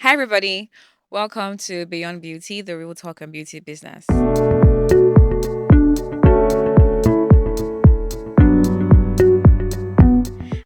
Hi, everybody. Welcome to Beyond Beauty, the real talk on beauty business.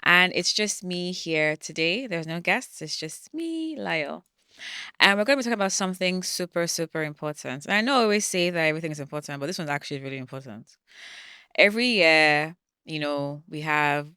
And it's just me here today. There's no guests. It's just me, Layo. And we're going to be talking about something super, super important. And I know I always say that everything is important, but this one's actually really important. Every year, we have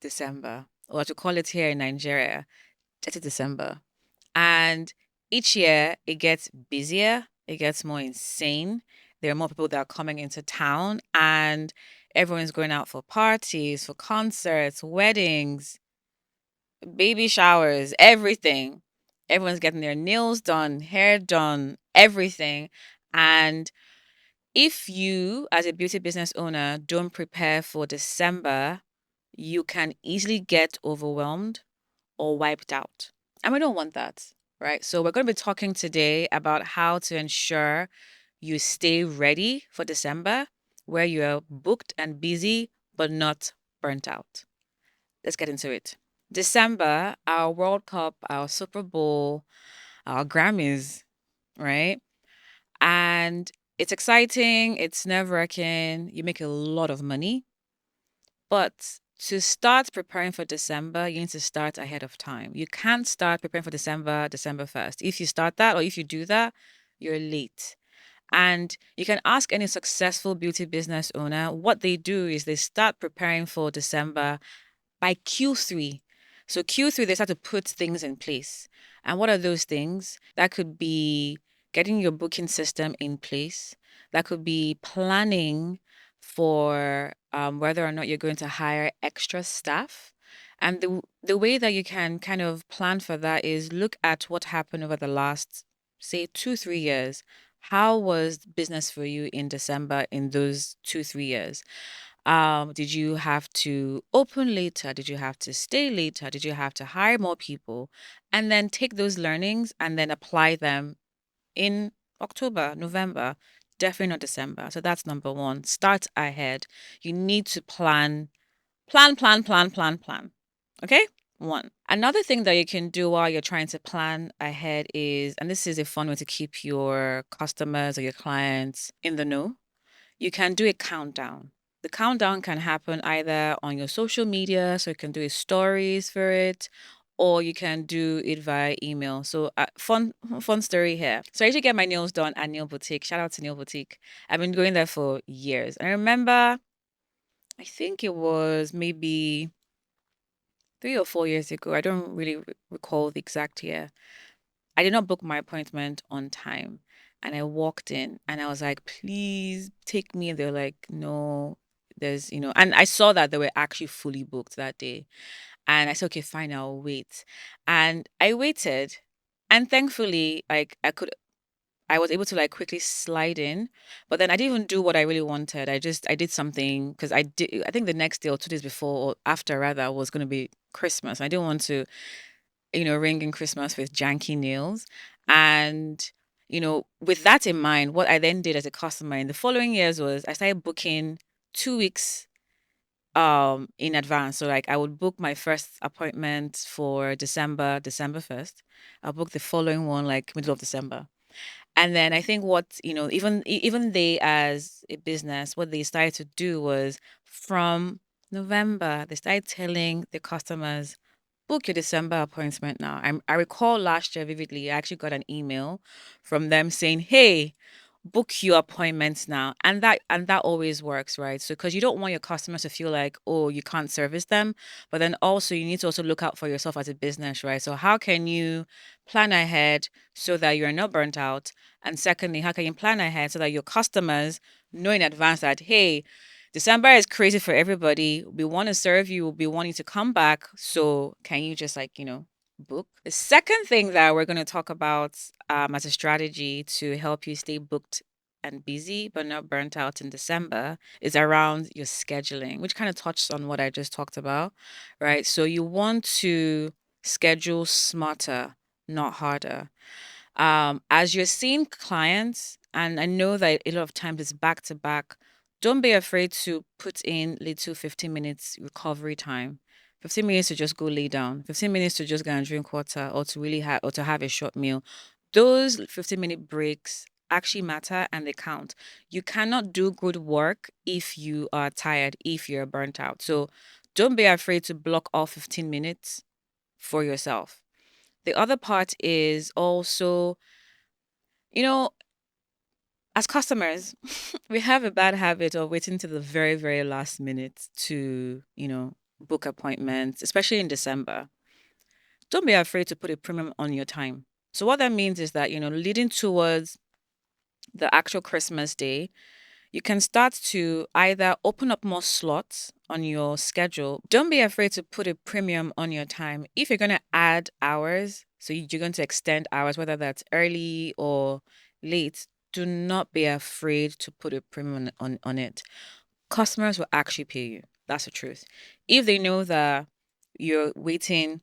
December, or to call it here in Nigeria, 30 December. And each year it gets busier, it gets more insane. There are more people that are coming into town, and everyone's going out for parties, for concerts, weddings, baby showers, everything. Everyone's getting their nails done, hair done, everything. And if you, as a beauty business owner, don't prepare for December, you can easily get overwhelmed or wiped out. And we don't want that, right? So we're going to be talking today about how to ensure you stay ready for December, where you're booked and busy, but not burnt out. Let's get into it. December, our World Cup, our Super Bowl, our Grammys, right? And it's exciting, it's nerve wracking, you make a lot of money, but to start preparing for December, you need to start ahead of time. You can't start preparing for December 1st. If you start that or if you do that, you're late. And you can ask any successful beauty business owner what they do is they start preparing for December by Q3. So Q3, they start to put things in place. And what are those things? That could be getting your booking system in place. That could be planning for whether or not you're going to hire extra staff. And the way that you can kind of plan for that is look at what happened over the last, say, 2, 3 years. How was business for you in December in those 2, 3 years? Did you have to open later? Did you have to stay later? Did you have to hire more people? And then take those learnings and then apply them in October, November, definitely not December. So that's number one. Start ahead. You need to plan. Okay? One. Another thing that you can do while you're trying to plan ahead is, and this is a fun way to keep your customers or your clients in the know, you can do a countdown. The countdown can happen either on your social media, so you can do a stories for it, or you can do it via email. So, fun story here. So I usually get my nails done at Nail Boutique. Shout out to Nail Boutique. I've been going there for years. I remember, I think it was maybe 3 or 4 years ago. I don't really recall the exact year. I did not book my appointment on time. And I walked in and I was like, please take me. And they're like, no, and I saw that they were actually fully booked that day. And I said, okay, fine, I'll wait. And I waited. And thankfully, like I was able to like quickly slide in, but then I didn't even do what I really wanted. I did something because I think the next day or 2 days before or after rather was going to be Christmas. I didn't want to ring in Christmas with janky nails. And, with that in mind, what I then did as a customer in the following years was I started booking 2 weeks in advance. So like I would book my first appointment for December 1st. I'll book the following one like middle of December. And then I think what, even they as a business, what they started to do was from November, they started telling the customers, book your December appointment now. I recall last year vividly, I actually got an email from them saying, hey, book your appointments now. And that always works, right? So because you don't want your customers to feel like, oh, you can't service them, but then also you need to also look out for yourself as a business, right? So how can you plan ahead so that you're not burnt out? And secondly, how can you plan ahead so that your customers know in advance that, hey, December is crazy for everybody. We want to serve you. We want you to come back. So can you just like, book? The second thing that we're going to talk about as a strategy to help you stay booked and busy but not burnt out in December is around your scheduling, which kind of touched on what I just talked about, right? So you want to schedule smarter, not harder. As you're seeing clients, and I know that a lot of times it's back to back, don't be afraid to put in little 15 minutes recovery time. 15 minutes to just go lay down, 15 minutes to just go and drink water or to really have or to have a short meal. Those 15-minute breaks actually matter and they count. You cannot do good work if you are tired, if you're burnt out. So don't be afraid to block off 15 minutes for yourself. The other part is also, you know, as customers, we have a bad habit of waiting to the very, very last minute to, book appointments, especially in December. Don't be afraid to put a premium on your time. So what that means is that, leading towards the actual Christmas day, you can start to either open up more slots on your schedule. Don't be afraid to put a premium on your time. If you're going to add hours, so you're going to extend hours, whether that's early or late, do not be afraid to put a premium on it. Customers will actually pay you. That's the truth. If they know that you're waiting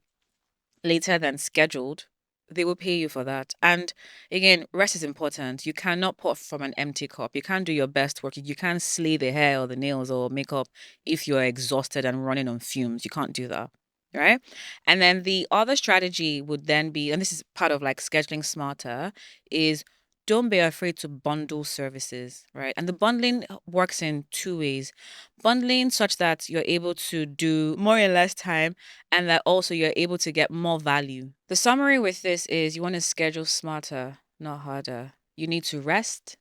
later than scheduled, they will pay you for that. And again, rest is important. You cannot pour from an empty cup. You can't do your best work. You can't slay the hair or the nails or makeup if you're exhausted and running on fumes. You can't do that. Right. And then the other strategy would then be, and this is part of like scheduling smarter, is don't be afraid to bundle services, right? And the bundling works in two ways. Bundling such that you're able to do more in less time and that also you're able to get more value. The summary with this is you want to schedule smarter, not harder. You need to rest.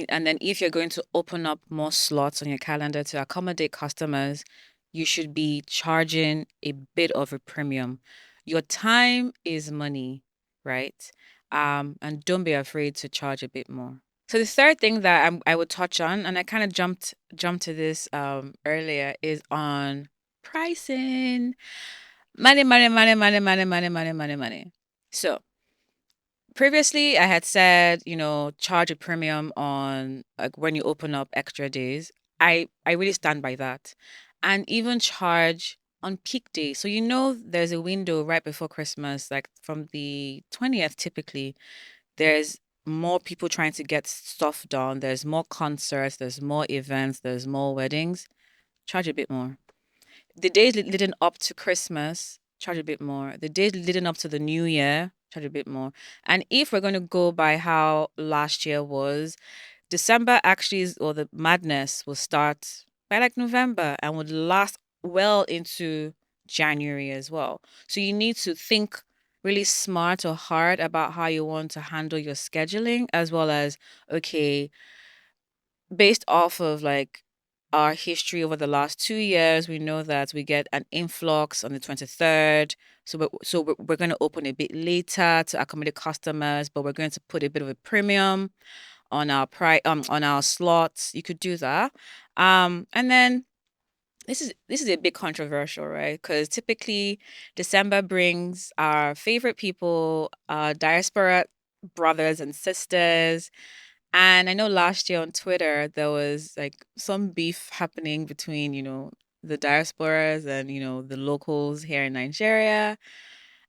And then if you're going to open up more slots on your calendar to accommodate customers, you should be charging a bit of a premium. Your time is money, right? And don't be afraid to charge a bit more. So the third thing that I would touch on, and I kind of jumped to this earlier, is on pricing. Money, money, money, money, money, money, money, money, money. So previously I had said, charge a premium on like when you open up extra days. I really stand by that. And even charge on peak days. So there's a window right before Christmas, like from the 20th typically, there's more people trying to get stuff done. There's more concerts, there's more events, there's more weddings. Charge a bit more. The days leading up to Christmas, charge a bit more. The days leading up to the new year, charge a bit more. And if we're going to go by how last year was, December actually is, or the madness will start by like November and would last well into January as well. So you need to think really smart or hard about how you want to handle your scheduling, as well as, okay, based off of like our history over the last 2 years, we know that we get an influx on the 23rd. So we're going to open a bit later to accommodate customers, but we're going to put a bit of a premium on our on our slots. You could do that. And then this is a bit controversial, right? Because typically December brings our favorite people, our diaspora brothers and sisters. And I know last year on Twitter there was like some beef happening between, the diasporas and, the locals here in Nigeria.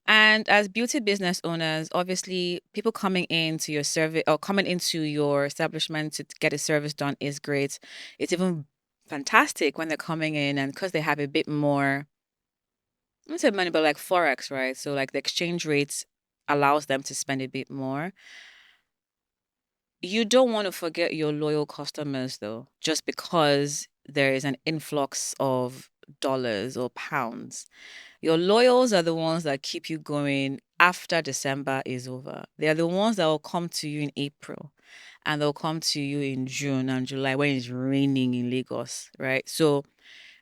And as beauty business owners, obviously, people coming into your service or coming into your establishment to get a service done is great. It's even fantastic when they're coming in and because they have a bit more, I don't say money, but like Forex, right? So like the exchange rates allows them to spend a bit more. You don't want to forget your loyal customers though, just because there is an influx of dollars or pounds. Your loyals are the ones that keep you going after December is over. They are the ones that will come to you in April and they'll come to you in June and July when it's raining in Lagos, right? So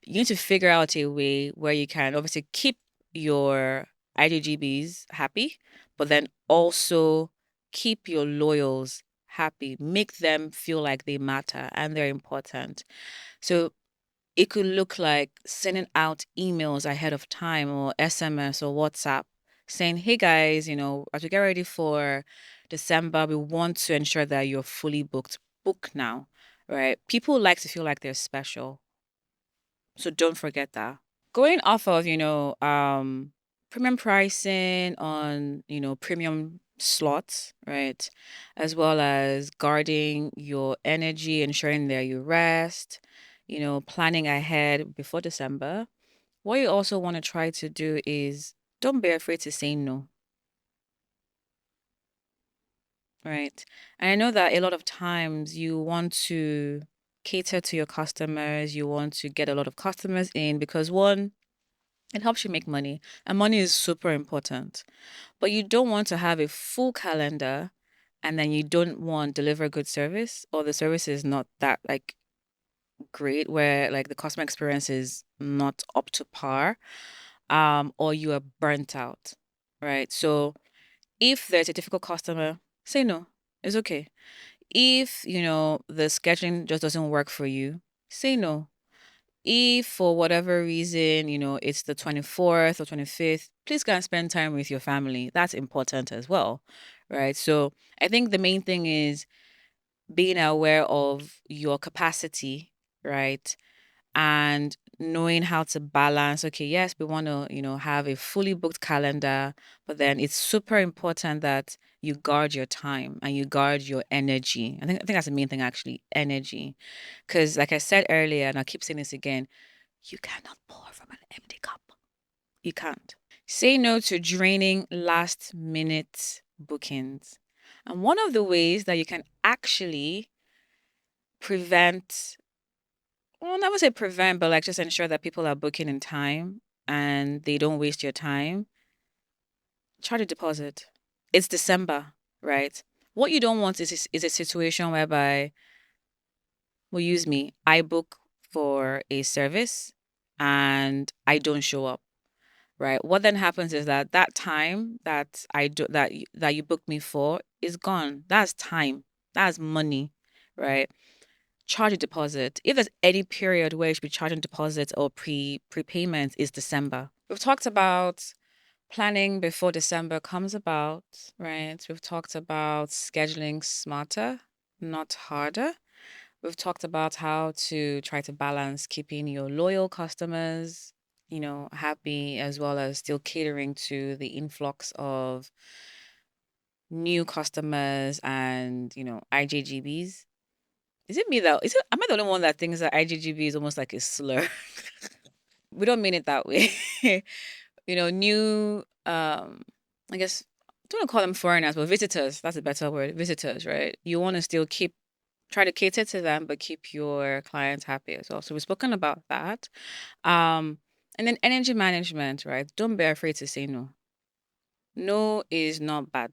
you need to figure out a way where you can obviously keep your IJGBs happy, but then also keep your loyals happy. Make them feel like they matter and they're important. So it could look like sending out emails ahead of time or SMS or WhatsApp saying, hey guys, as we get ready for December, we want to ensure that you're fully booked. Book now, right? People like to feel like they're special. So don't forget that. Going off of, premium pricing on, premium slots, right? As well as guarding your energy, ensuring that you rest, planning ahead before December. What you also want to try to do is don't be afraid to say no, right? And I know that a lot of times you want to cater to your customers, you want to get a lot of customers in because one, it helps you make money, and money is super important. But you don't want to have a full calendar and then you don't want deliver good service or the service is not that like great where like the customer experience is not up to par or you are burnt out, right? So if there's a difficult customer, say no. It's okay. If, the scheduling just doesn't work for you, say no. If for whatever reason, it's the 24th or 25th, please go and spend time with your family. That's important as well, right? So I think the main thing is being aware of your capacity, right? And knowing how to balance, okay, yes, we want to, have a fully booked calendar, but then it's super important that you guard your time and you guard your energy. I think that's the main thing actually, energy. Because like I said earlier, and I'll keep saying this again, you cannot pour from an empty cup. You can't. Say no to draining last minute bookings. And one of the ways that you can actually prevent, well, I never say prevent, but like just ensure that people are booking in time and they don't waste your time, charge a deposit. It's December, right? What you don't want is a situation whereby, well, use me, I book for a service and I don't show up. Right. What then happens is that that time that I do that you booked me for is gone. That's time. That's money. Right. Charge a deposit. If there's any period where you should be charging deposits or prepayment is December. We've talked about planning before December comes about, right? We've talked about scheduling smarter, not harder. We've talked about how to try to balance keeping your loyal customers, happy as well as still catering to the influx of new customers and, IJGBs. Is it me that am I the only one that thinks that IJGB is almost like a slur? We don't mean it that way. New I guess I don't want to call them foreigners, but visitors, that's a better word. Visitors, right? You want to still try to cater to them, but keep your clients happy as well. So we've spoken about that. Um, and then energy management, right? Don't be afraid to say no. No is not bad.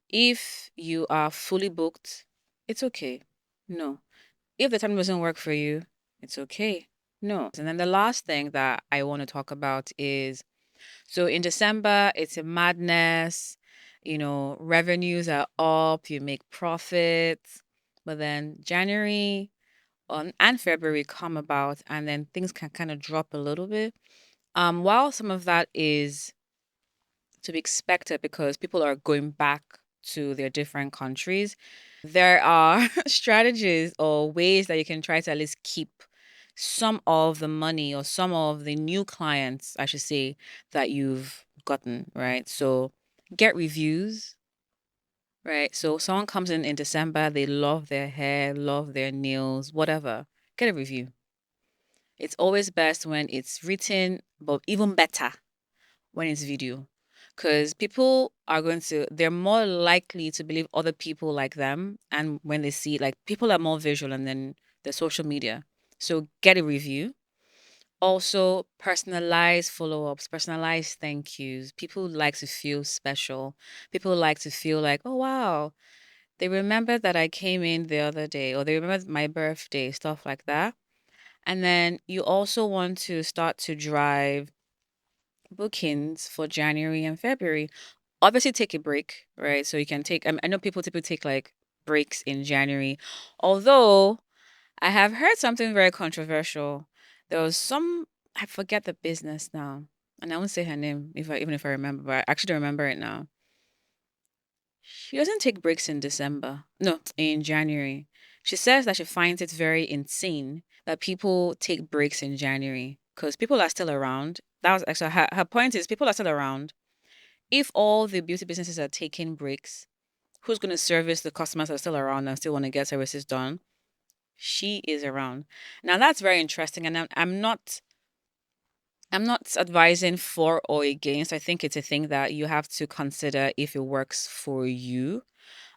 If you are fully booked, it's okay. No. If the time doesn't work for you, it's okay. No. And then the last thing that I want to talk about is so in December, it's a madness. Revenues are up, you make profits. But then January and February come about, and then things can kind of drop a little bit. While some of that is to be expected because people are going back to their different countries, there are strategies or ways that you can try to at least keep some of the money or some of the new clients, I should say, that you've gotten, right? So get reviews, right? So someone comes in December, they love their hair, love their nails, whatever. Get a review. It's always best when it's written, but even better when it's video. Because people are they're more likely to believe other people like them. And when they see, like, people are more visual and then the social media. So get a review. Also, personalized follow ups, personalized thank yous. People like to feel special. People like to feel like, oh, wow, they remember that I came in the other day or they remember my birthday, stuff like that. And then you also want to start to drive bookings for January and February. Obviously, take a break, right? So you can take, I know people typically take like breaks in January. Although I have heard something very controversial. There was I forget the business now. And I won't say her name even if I remember, but I actually don't remember it now. She doesn't take breaks in December. No, in January. She says that she finds it very insane that people take breaks in January because people are still around. That was actually her point is people are still around. If all the beauty businesses are taking breaks, who's going to service the customers that are still around and still want to get services done? She is around. Now that's very interesting. And I'm not I'm not advising for or against. I think it's a thing that you have to consider if it works for you.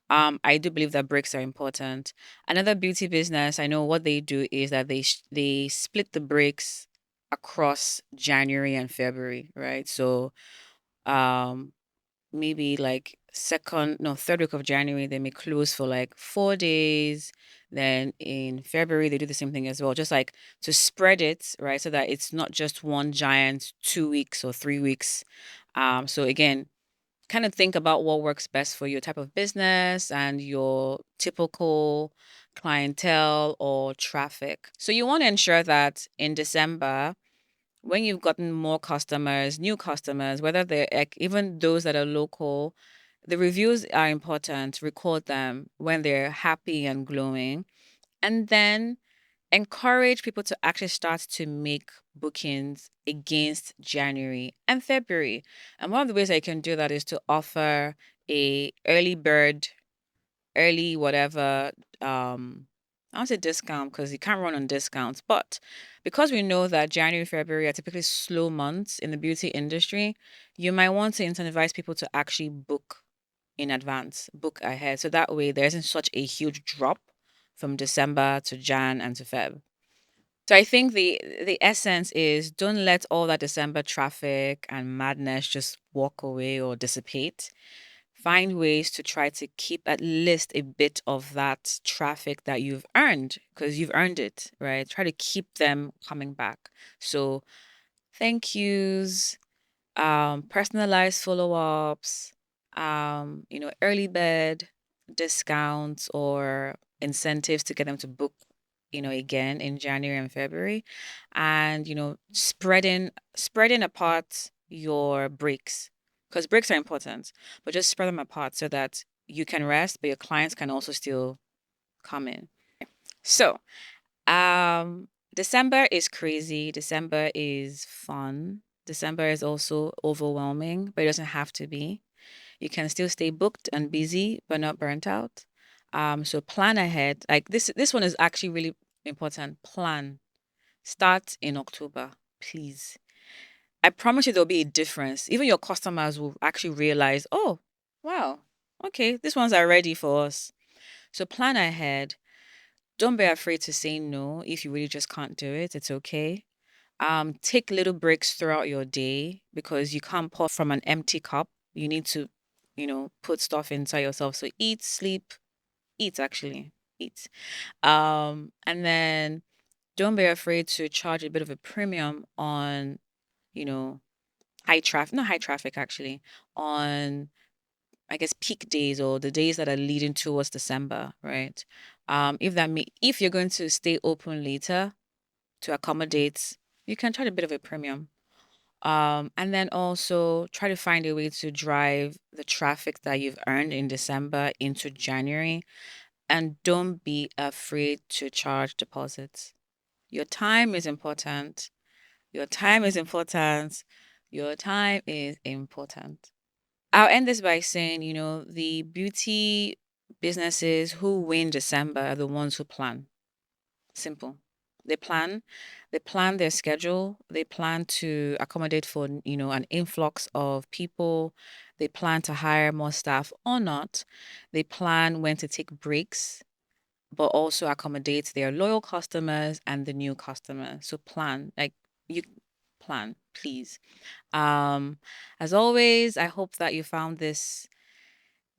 I do believe that breaks are important. Another beauty business, I know what they do is that they split the breaks across January and February, right? So, um, maybe like second, no, third week of January, they may close for like 4 days. Then in February, they do the same thing as well, just like to spread it, right? So that it's not just one giant 2 weeks or 3 weeks. So again, kind of think about what works best for your type of business and your typical clientele or traffic. So you want to ensure that in December, when you've gotten more customers, new customers, whether they're even those that are local, the reviews are important. Record them when they're happy and glowing. And then encourage people to actually start to make bookings against January and February. And one of the ways I can do that is to offer a early bird, early whatever, I don't say discount because you can't run on discounts, but because we know that January, February are typically slow months in the beauty industry, you might want to incentivize people to actually book in advance, book ahead. So that way there isn't such a huge drop from December to Jan and to Feb. So I think the essence is don't let all that December traffic and madness just walk away or dissipate. Find ways to try to keep at least a bit of that traffic that you've earned because you've earned it, right? Try to keep them coming back. So thank yous, personalized follow-ups, early bird discounts or incentives to get them to book, again in January and February, and spreading apart your breaks because breaks are important, but just spread them apart so that you can rest, but your clients can also still come in. So, December is crazy. December is fun. December is also overwhelming, but it doesn't have to be. You can still stay booked and busy, but not burnt out. So plan ahead. Like this one is actually really important. Plan. Start in October, please. I promise you there'll be a difference. Even your customers will actually realize, oh, wow, okay, these ones are ready for us. So plan ahead. Don't be afraid to say no if you really just can't do it. It's okay. Take little breaks throughout your day because you can't pour from an empty cup. You need to, put stuff inside yourself. So eat actually, eat. And then don't be afraid to charge a bit of a premium on, you know, high traffic, not high traffic actually, on I guess peak days or the days that are leading towards December, right? If you're going to stay open later to accommodate, you can charge a bit of a premium. And then also try to find a way to drive the traffic that you've earned in December into January. And don't be afraid to charge deposits. Your time is important. Your time is important. Your time is important. I'll end this by saying, the beauty businesses who win December are the ones who plan. Simple. They plan, they plan their schedule, they plan to accommodate for, an influx of people, they plan to hire more staff or not, they plan when to take breaks, but also accommodate their loyal customers and the new customers. So plan, like you plan, please. Um, as always, I hope that you found this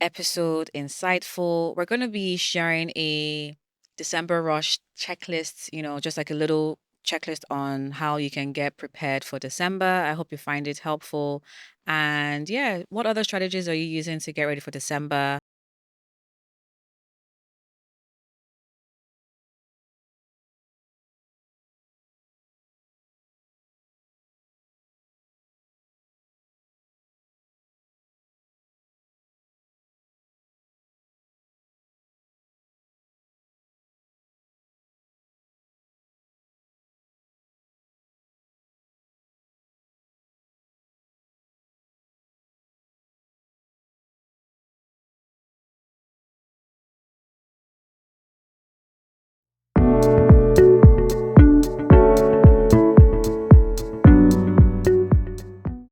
episode insightful. We're going to be sharing a December rush checklist, just like a little checklist on how you can get prepared for December. I hope you find it helpful. And yeah, what other strategies are you using to get ready for December?